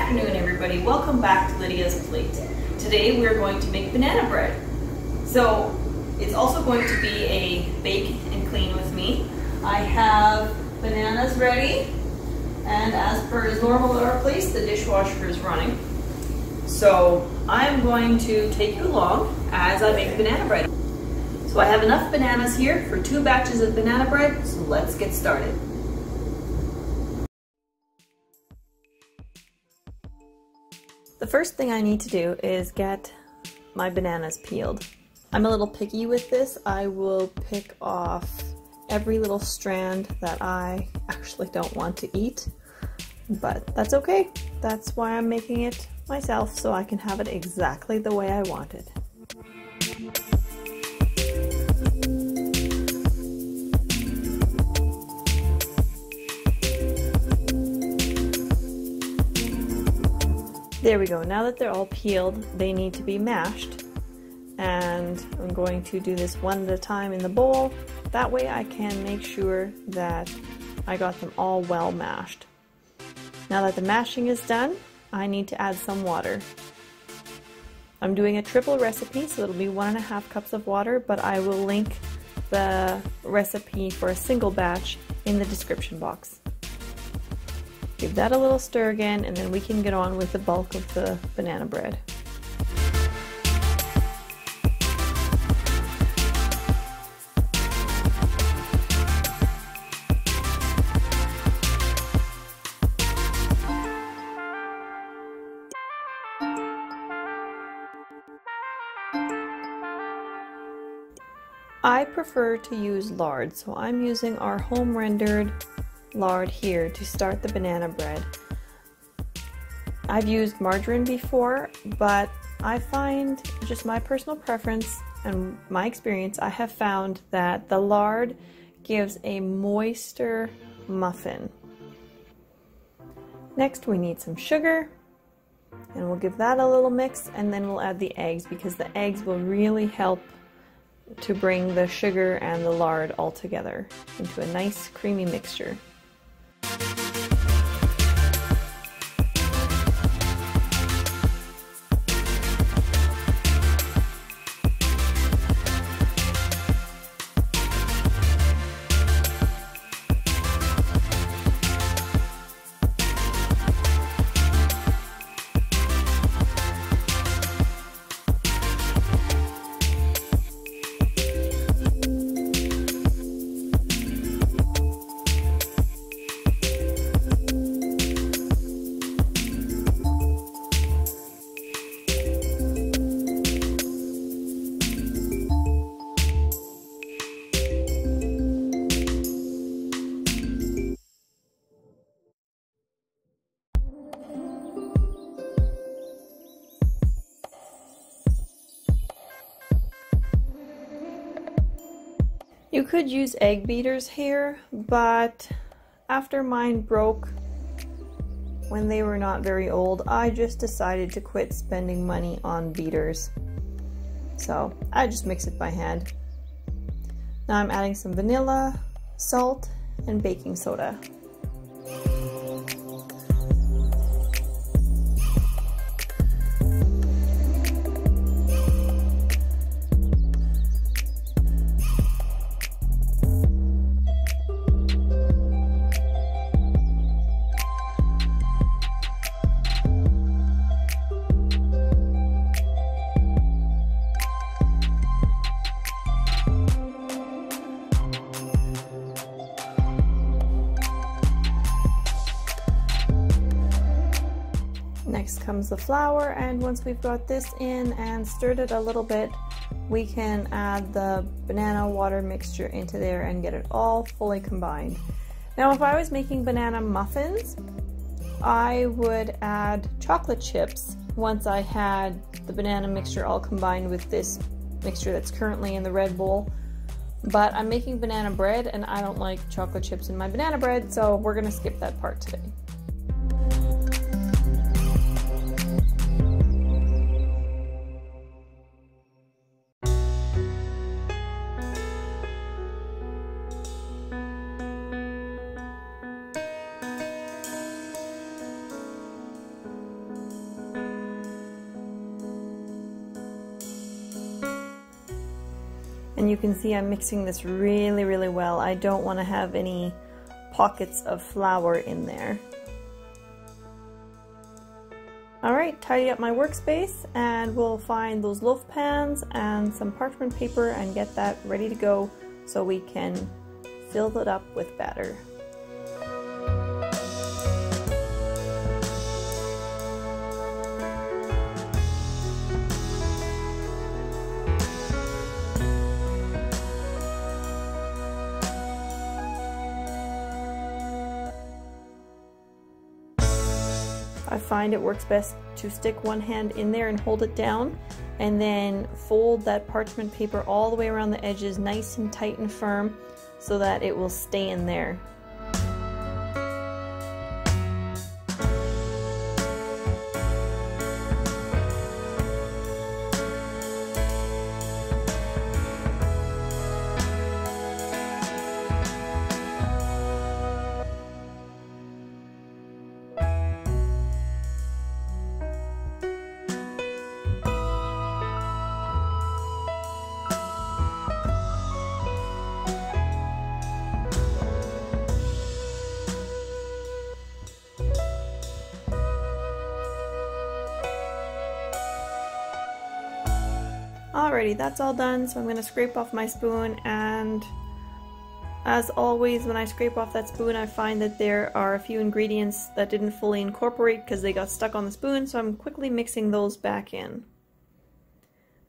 afternoon, everybody. Welcome back to Lydia's Plate. Today we're going to make banana bread. So it's also going to be a bake and clean with me. I have bananas ready, and as per is normal at our place, the dishwasher is running. So I'm going to take you along as I make banana bread. So I have enough bananas here for 2 batches of banana bread, so let's get started. The first thing I need to do is get my bananas peeled. I'm a little picky with this. I will pick off every little strand that I actually don't want to eat, but that's okay. That's why I'm making it myself, so I can have it exactly the way I want it. There we go. Now that they're all peeled, they need to be mashed. And I'm going to do this one at a time in the bowl. That way I can make sure that I got them all well mashed. Now that the mashing is done, I need to add some water. I'm doing a triple recipe, so it'll be 1.5 cups of water, but I will link the recipe for a single batch in the description box. Give that a little stir again, and then we can get on with the bulk of the banana bread. I prefer to use lard, so I'm using our home rendered lard here to start the banana bread. I've used margarine before, but I find, just my personal preference and my experience, I have found that the lard gives a moister muffin. Next we need some sugar, and we'll give that a little mix, and then we'll add the eggs, because the eggs will really help to bring the sugar and the lard all together into a nice creamy mixture. You could use egg beaters here, but after mine broke when they were not very old, I just decided to quit spending money on beaters. So I just mix it by hand. Now I'm adding some vanilla, salt, and baking soda. Next comes the flour, and once we've got this in and stirred it a little bit, we can add the banana water mixture into there and get it all fully combined. Now if I was making banana muffins, I would add chocolate chips once I had the banana mixture all combined with this mixture that's currently in the red bowl. But I'm making banana bread and I don't like chocolate chips in my banana bread, so we're gonna skip that part today. And you can see I'm mixing this really, really well. I don't want to have any pockets of flour in there. Alright, tidy up my workspace and we'll find those loaf pans and some parchment paper and get that ready to go so we can fill it up with batter. I find it works best to stick one hand in there and hold it down, and then fold that parchment paper all the way around the edges nice and tight and firm so that it will stay in there. Alrighty, that's all done, so I'm going to scrape off my spoon, and as always when I scrape off that spoon I find that there are a few ingredients that didn't fully incorporate because they got stuck on the spoon, so I'm quickly mixing those back in.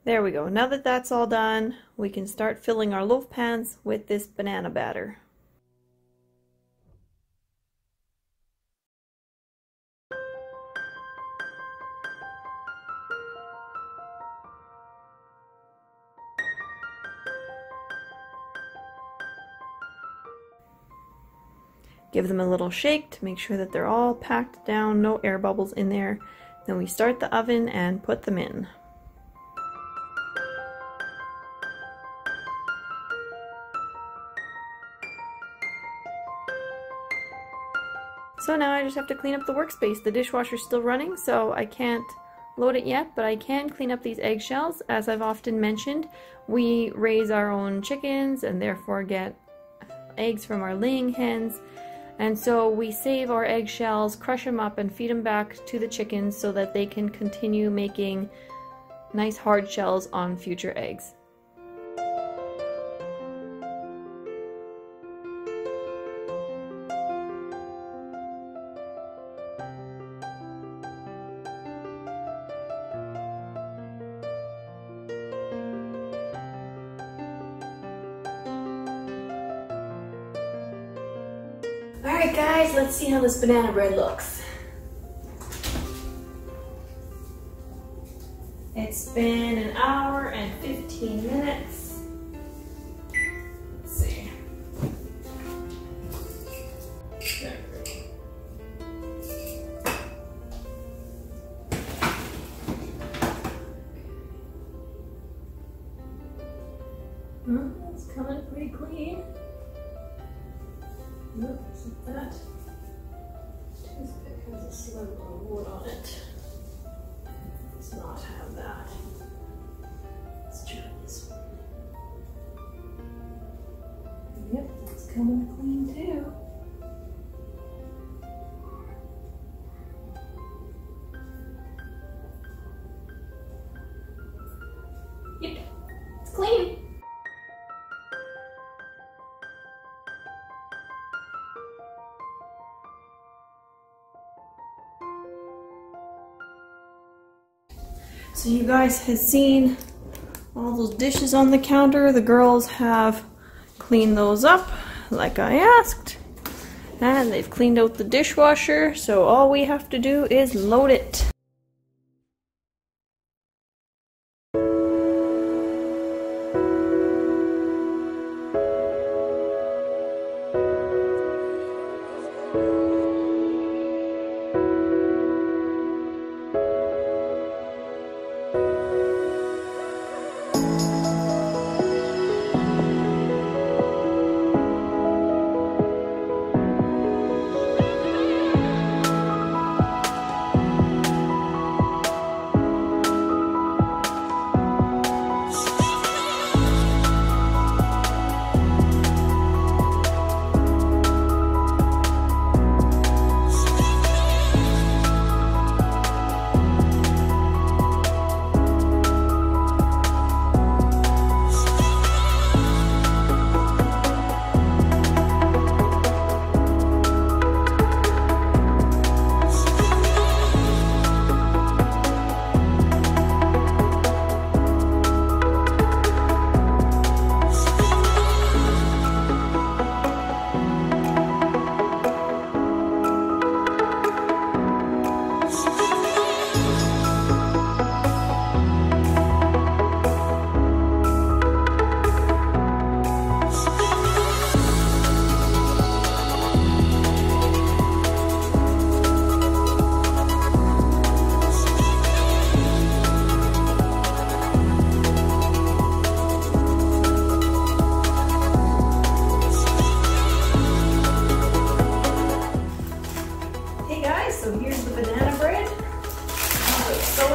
There we go. Now that that's all done, we can start filling our loaf pans with this banana batter. Give them a little shake to make sure that they're all packed down, no air bubbles in there. Then we start the oven and put them in. So now I just have to clean up the workspace. The dishwasher's still running, so I can't load it yet, but I can clean up these eggshells. As I've often mentioned, we raise our own chickens and therefore get eggs from our laying hens. And so we save our eggshells, crush them up, and feed them back to the chickens so that they can continue making nice hard shells on future eggs. Alright guys, let's see how this banana bread looks. It's been an hour and 15 minutes. Let's see. There we go. It's coming pretty clean. Nope, isn't that? Toothpick has a slim little wood on it. Let's not have that. Let's try this one. Yep, it's coming clean too. Yep, it's clean. So you guys have seen all those dishes on the counter. The girls have cleaned those up like I asked. And they've cleaned out the dishwasher, so all we have to do is load it.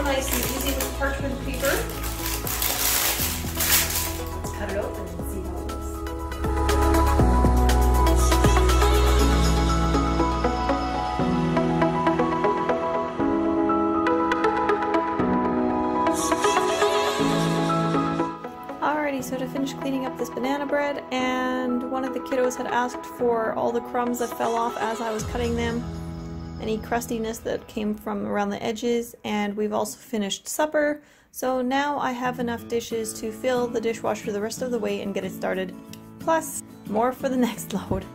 nice and easy with parchment paper. Let's cut it open and see how it looks. Alrighty, so to finish cleaning up this banana bread, and one of the kiddos had asked for all the crumbs that fell off as I was cutting them, any crustiness that came from around the edges, and we've also finished supper, so now I have enough dishes to fill the dishwasher the rest of the way and get it started, plus more for the next load.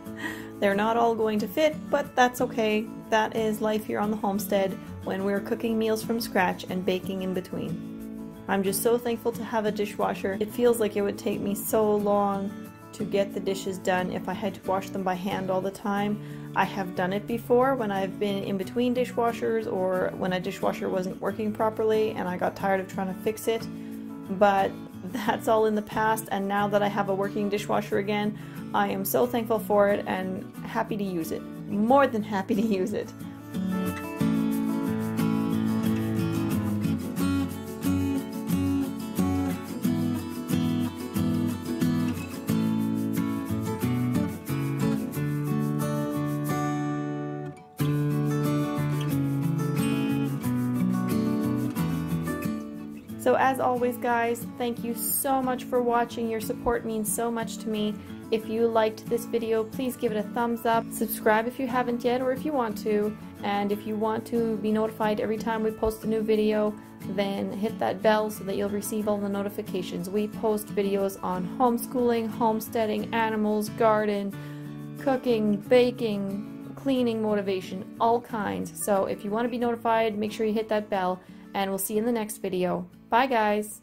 They're not all going to fit, but that's okay. That is life here on the homestead when we're cooking meals from scratch and baking in between. I'm just so thankful to have a dishwasher. It feels like it would take me so long to get the dishes done if I had to wash them by hand all the time. I have done it before when I've been in between dishwashers or when a dishwasher wasn't working properly and I got tired of trying to fix it, but that's all in the past, and now that I have a working dishwasher again, I am so thankful for it and happy to use it. More than happy to use it. So as always guys, thank you so much for watching. Your support means so much to me. If you liked this video, please give it a thumbs up. Subscribe if you haven't yet or if you want to. And if you want to be notified every time we post a new video, then hit that bell so that you'll receive all the notifications. We post videos on homeschooling, homesteading, animals, garden, cooking, baking, cleaning, motivation, all kinds. So if you want to be notified, make sure you hit that bell, and we'll see you in the next video. Bye guys!